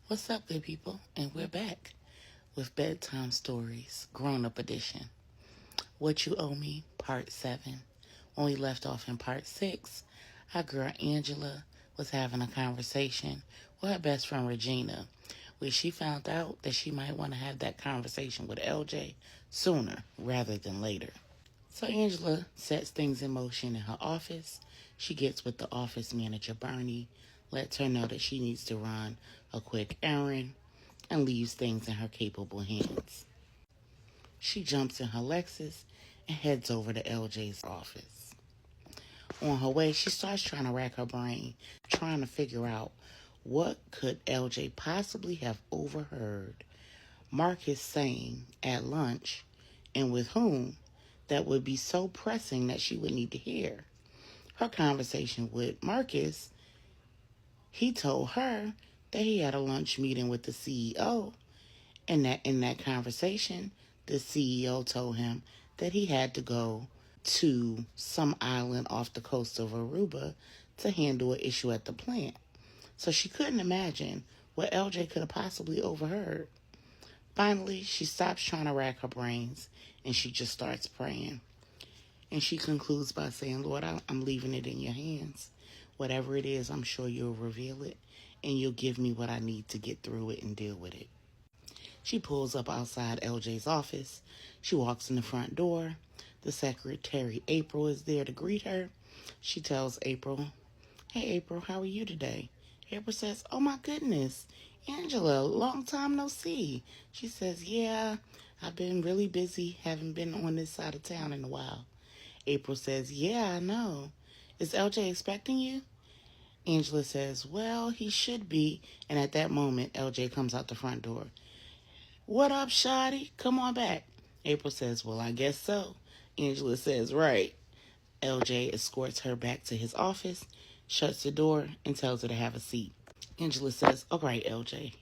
What's up, good people? And we're back with Bedtime Stories, Grownup Edition. What You Owe Me, Part 7. When we left off in Part 6, our girl Angela was having a conversation with her best friend Regina, where she found out that she might want to have that conversation with LJ sooner rather than later. So Angela sets things in motion in her office. She gets with the office manager, Bernie, lets her know that she needs to run a quick errand, and leaves things in her capable hands. She jumps in her Lexus and heads over to LJ's office. On her way, she starts trying to rack her brain, trying to figure out what could LJ possibly have overheard Marcus saying at lunch, and with whom, that would be so pressing that she would need to hear. Her conversation with Marcus, he told her that he had a lunch meeting with the CEO, and that in that conversation, the CEO told him that he had to go to some island off the coast of Aruba to handle an issue at the plant. So she couldn't imagine what LJ could have possibly overheard. Finally, she stops trying to rack her brains and she just starts praying. And she concludes by saying, Lord, I'm leaving it in your hands. Whatever it is, I'm sure you'll reveal it and you'll give me what I need to get through it and deal with it. She pulls up outside LJ's office. She walks in the front door. The secretary, April, is there to greet her. She tells April, hey, April, how are you today? April says, oh, my goodness, Angela, long time no see. She says, yeah, I've been really busy. Haven't been on this side of town in a while. April says, yeah, I know. Is LJ expecting you? Angela says, well, he should be. And at that moment, LJ comes out the front door. What up, Shotty? Come on back. April says, well, I guess so. Angela says, right. LJ escorts her back to his office, shuts the door, and tells her to have a seat. Angela says, all right, LJ,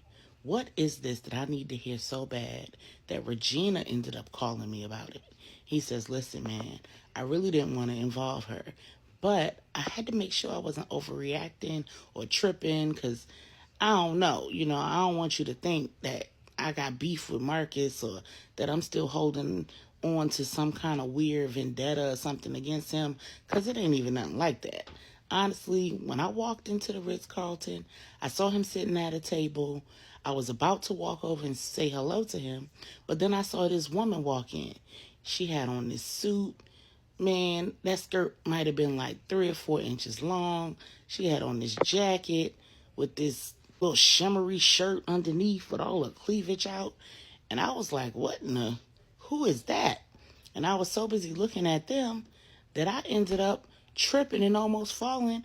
what is this that I need to hear so bad that Regina ended up calling me about it? He says, listen, man, I really didn't want to involve her, but I had to make sure I wasn't overreacting or tripping because I don't know. I don't want you to think that I got beef with Marcus or that I'm still holding on to some kind of weird vendetta or something against him, because it ain't even nothing like that. Honestly, when I walked into the Ritz-Carlton, I saw him sitting at a table. I was about to walk over and say hello to him, but then I saw this woman walk in. She had on this suit. Man, that skirt might have been like 3 or 4 inches long. She had on this jacket with this little shimmery shirt underneath with all the cleavage out. And I was like, who is that? And I was so busy looking at them that I ended up tripping and almost falling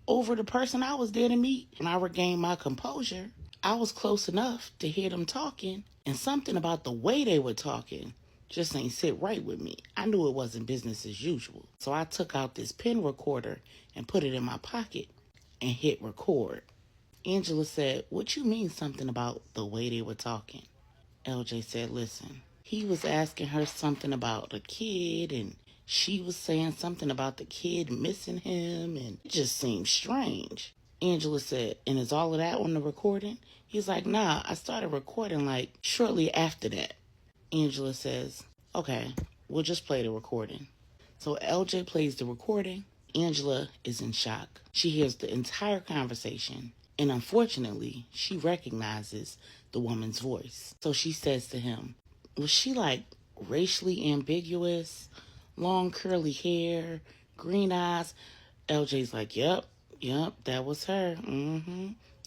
over the person I was there to meet. When I regained my composure, I was close enough to hear them talking, and something about the way they were talking just ain't sit right with me. I knew it wasn't business as usual. So I took out this pen recorder and put it in my pocket and hit record. Angela said, what you mean something about the way they were talking? LJ said, listen, he was asking her something about a kid, and she was saying something about the kid missing him, and it just seemed strange. Angela said, and is all of that on the recording? He's like, nah, I started recording like shortly after that. Angela says, okay, we'll just play the recording. So LJ plays the recording. Angela is in shock. She hears the entire conversation, and unfortunately, she recognizes the woman's voice. So she says to him, was she like racially ambiguous, long curly hair, green eyes? LJ's like, yep, that was her.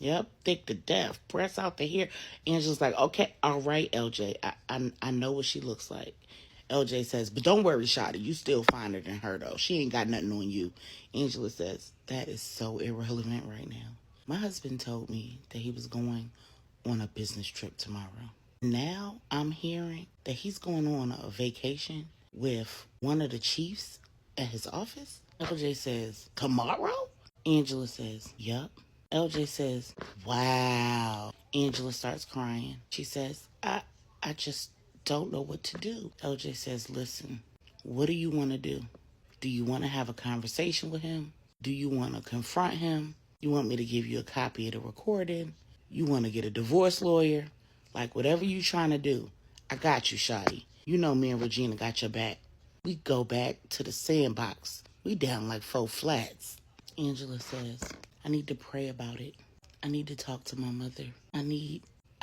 Yep, thick to death, press out the hair. Angela's like, okay, all right, LJ, I know what she looks like. LJ says, but don't worry, Shotty, you still finer than her, though. She ain't got nothing on you. Angela says, that is so irrelevant right now. My husband told me that he was going on a business trip tomorrow. Now I'm hearing that he's going on a vacation with one of the chiefs at his office. LJ says, tomorrow? Angela says, yup. LJ says, wow. Angela starts crying. She says, I just don't know what to do. LJ says, listen, what do you want to do? Do you want to have a conversation with him? Do you want to confront him? You want me to give you a copy of the recording? You want to get a divorce lawyer? Like, whatever you trying to do, I got you, shawty. You know me and Regina got your back. We go back to the sandbox. We down like 4 flats. Angela says, I need to pray about it. I need to talk to my mother. I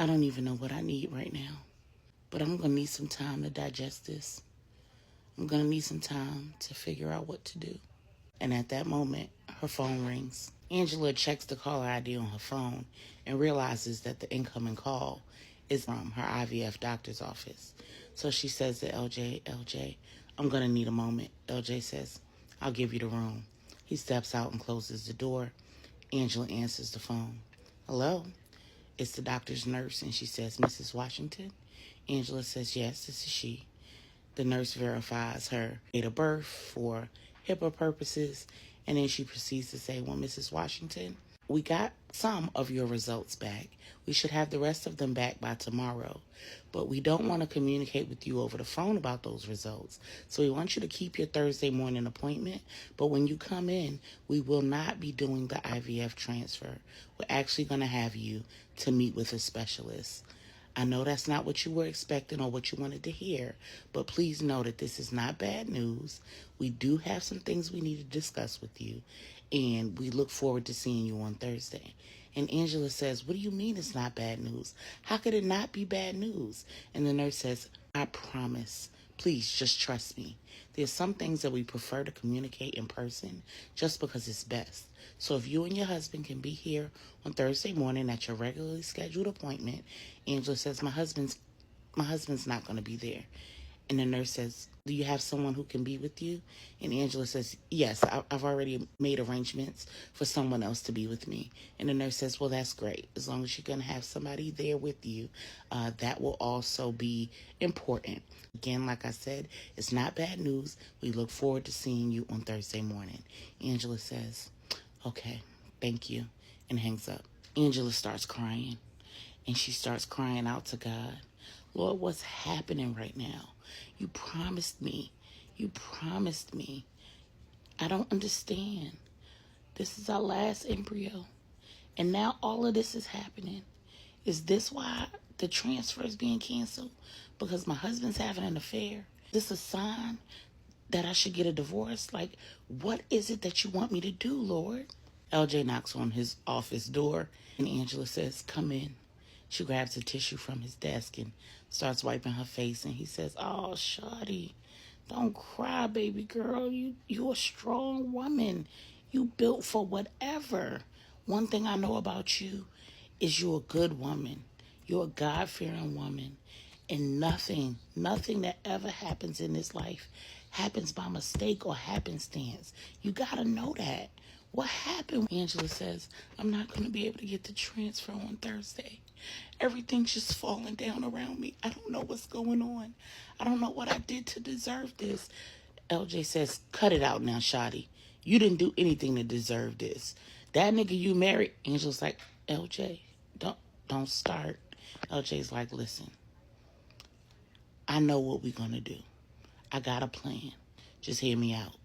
don't even know what I need right now. But I'm going to need some time to digest this. I'm going to need some time to figure out what to do. And at that moment, her phone rings. Angela checks the caller ID on her phone and realizes that the incoming call is from her IVF doctor's office. So she says to LJ, I'm going to need a moment. LJ says, I'll give you the room. He steps out and closes the door. Angela answers the phone. Hello? It's the doctor's nurse, and she says, Mrs. Washington? Angela says, yes, this is she. The nurse verifies her date of birth for HIPAA purposes, and then she proceeds to say, well, Mrs. Washington, we got some of your results back. We should have the rest of them back by tomorrow. But we don't want to communicate with you over the phone about those results. So we want you to keep your Thursday morning appointment. But when you come in, we will not be doing the IVF transfer. We're actually going to have you to meet with a specialist. I know that's not what you were expecting or what you wanted to hear, but please know that this is not bad news. We do have some things we need to discuss with you, and we look forward to seeing you on Thursday. And Angela says, what do you mean it's not bad news? How could it not be bad news? And the nurse says, I promise. Please just trust me. There's some things that we prefer to communicate in person just because it's best. So if you and your husband can be here on Thursday morning at your regularly scheduled appointment, Angela says, my husband's not going to be there. And the nurse says, do you have someone who can be with you? And Angela says, yes, I've already made arrangements for someone else to be with me. And the nurse says, well, that's great. As long as you're going to have somebody there with you, that will also be important. Again, like I said, it's not bad news. We look forward to seeing you on Thursday morning. Angela says, okay, thank you, and hangs up. Angela starts crying, and she starts crying out to God. Lord, what's happening right now? You promised me. You promised me. I don't understand. This is our last embryo. And now all of this is happening. Is this why the transfer is being canceled? Because my husband's having an affair? Is this a sign that I should get a divorce? Like, what is it that you want me to do, Lord? LJ knocks on his office door, and Angela says, come in. She grabs a tissue from his desk and starts wiping her face, and he says, oh, shawty, don't cry, baby girl. You a strong woman. You built for whatever. One thing I know about you is you're a good woman. You're a God-fearing woman. And nothing that ever happens in this life happens by mistake or happenstance. You got to know that. What happened? Angela says, I'm not going to be able to get the transfer on Thursday. Everything's just falling down around me. I don't know what's going on. I don't know what I did to deserve this. LJ says, cut it out now, shawty. You didn't do anything to deserve this. That nigga you married. Angela's like, LJ, don't start. LJ's like, listen, I know what we're going to do. I got a plan. Just hear me out.